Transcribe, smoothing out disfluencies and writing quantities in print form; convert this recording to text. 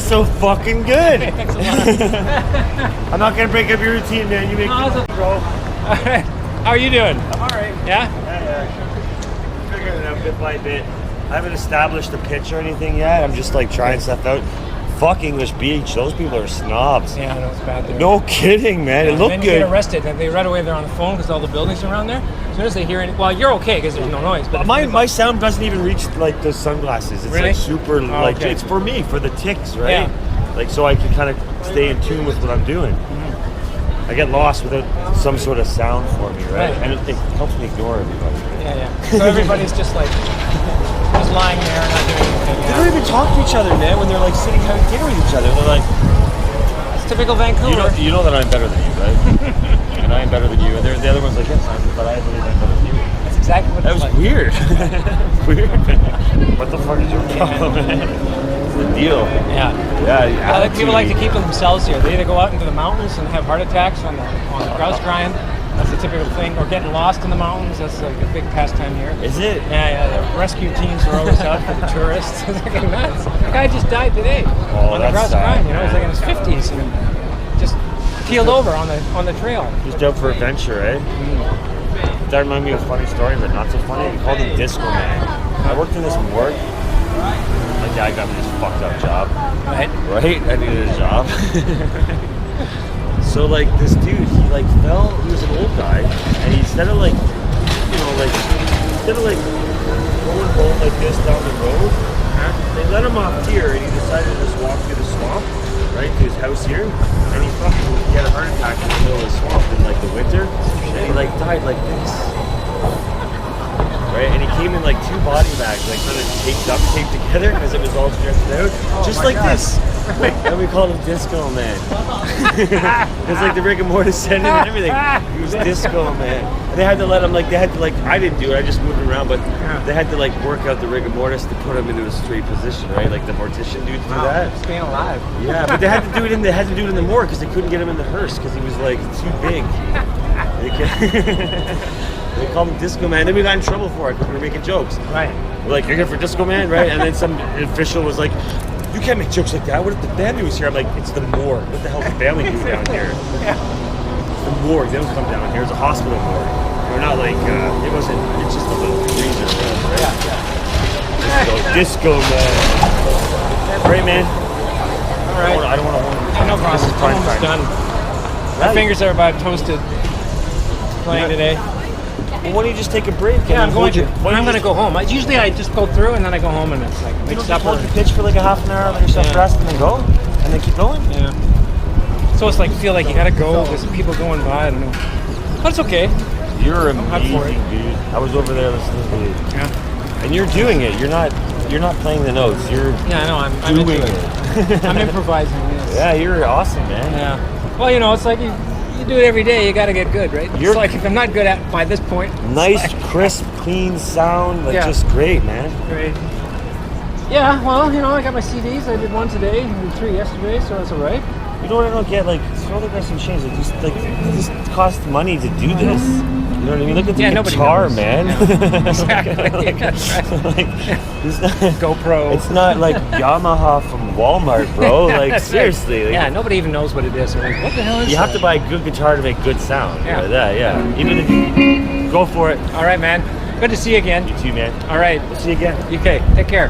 so fucking good. Thanks a lot. I'm not gonna break up your routine, man. You make me bro. How are you doing? I'm alright. Yeah? Yeah. Figuring it out bit by bit. I haven't established a pitch or anything yet. I'm just like trying stuff out. Fuck English Beach. Those people are snobs. Yeah, I know it's bad there. No kidding, man. It looked good. Then good. you get arrested. And they right away they're on the phone because all the buildings around there. As soon as they hear it, well, you're okay because there's no noise. But my sound doesn't even reach like the sunglasses. It's really? like super like okay. it's for me, for the ticks, right? Yeah. Like so I can kind of stay in tune with what I'm doing. I get lost without some sort of sound for me, right? And it helps me ignore everybody. Yeah. So everybody's just like just lying there and not doing anything. They don't even talk to each other, man, when they're like sitting having dinner with each other. They're like, it's typical Vancouver. you know that I'm better than you, right? And I'm better than you. And the other one's like, yes, but I believe I'm better than you. That's exactly what That it's was like. weird. Weird. What the fuck is your problem, man? It's the deal. Yeah. Yeah. People like to keep to themselves here. They either go out into the mountains and have heart attacks on the grouse grind. That's a typical thing. Or getting lost in the mountains. That's like a big pastime here. Is it? Yeah. The rescue teams are always out for the tourists. It's like nuts. The guy just died today on the grouse grind. You know, he's like in his 50s and just keeled over on the trail. Just out for adventure, eh? That reminded me of a funny story, but not so funny. We called him Disco Man. I worked in this morgue. My dad got me this fucked up job. Right? I needed a job. So like this dude, he like fell. He was an old guy, and instead of going home like this down the road, they let him off here, and he decided to just walk through the swamp, right to his house here, and he had a heart attack in the middle of the swamp in like the winter, and he like died like this. Right, and he came in like 2 body bags, like kind of taped together because it was all stretched out, just like this. And we called him Disco Man. It was like the rigor mortis said and everything. He was Disco Man. And they had to let him I didn't do it. I just moved around, but they had to like work out the rigor mortis to put him into a straight position, right? Like the mortician dudes do that. Staying alive. Yeah, but they had to do it in the morgue because they couldn't get him in the hearse because he was like too big. They called him Disco Man. Then we got in trouble for it because we were making jokes. Right. We're like, you're here for Disco Man, right? And then some official was like, you can't make jokes like that. What if the family was here? I'm like, it's the morgue. What the hell does the family do down here? It's the morgue. They don't come down here. It's a hospital morgue. We're not like, it's just a little freezer room, right? Yeah. Disco Man. Great, man. All right. I don't want to hold him. No problem. I'm almost done. My fingers are about toasted playing today. Well, why don't you just take a break? Yeah, I'm going to. I'm going to go home. Usually I just go through and then I go home and it's like you make don't supper. just hold your pitch for like a half an hour, let yourself rest, and then go, and then keep going. Yeah. So it's like feel like you got to go. There's people going by. I don't know. But it's okay. You're amazing, dude. I was over there listening to you. Yeah. And you're doing it. You're not playing the notes. You're I know. I'm doing into it. I'm improvising. Yes. Yeah, you're awesome, man. Yeah. Well, you know, it's like you do it every day. You got to get good, right? It's like if I'm not good at by this point. Nice, crisp, clean sound. Like just great, man. Great. Yeah. Well, you know, I got my CDs. I did 1 today. I did 3 yesterday, so that's all right. You know what I don't get? Like, throw the rest some change. This costs money to do this. You know what I mean? Look at the guitar, man. Yeah. Exactly. It's not GoPro. It's not like Yamaha from Walmart, bro. Like seriously. Like, yeah, nobody even knows what it is. They're like, what the hell is you that? have to buy a good guitar to make good sound. Yeah. Like that, yeah. Even if you go for it. All right, man. Good to see you again. You too, man. All right. We'll see you again. Okay. Take care.